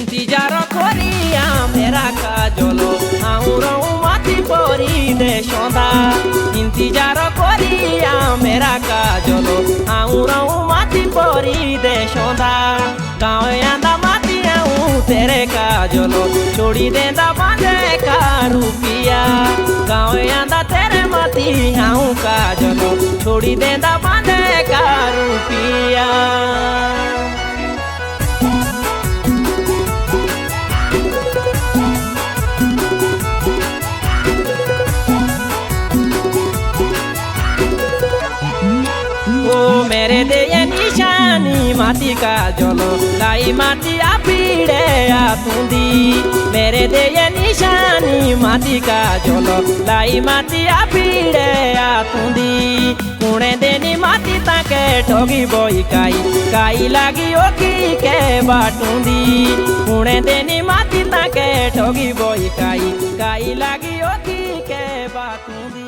इंतजार करिया मेरा काजलो आऊं रहूं माती परी दे सौदा इंतजार करिया मेरा काजलो आऊं रहूं माती परी दे सौदा गाँव आंदा माती आऊं तेरे काजलो छोड़ी देंदा बांधे का रुपिया गाँव आंदा तेरे माती आऊं काजलो छोड़ी देंदा बांधे का रुपिया। मेरे दे ये निशानी माटी का जलो लाई माटी आपीड़े आतुंदी मेरे दे ये निशानी माटी का जलो लाई माटी आपीड़े आतुंदी कुणे देनी माटी ताके ठोगी बोई काई लागी ओकी के बाटुंदी कुणे देनी माटी ताके ठोगी बोई काई लागी ओकी के बाटुंदी।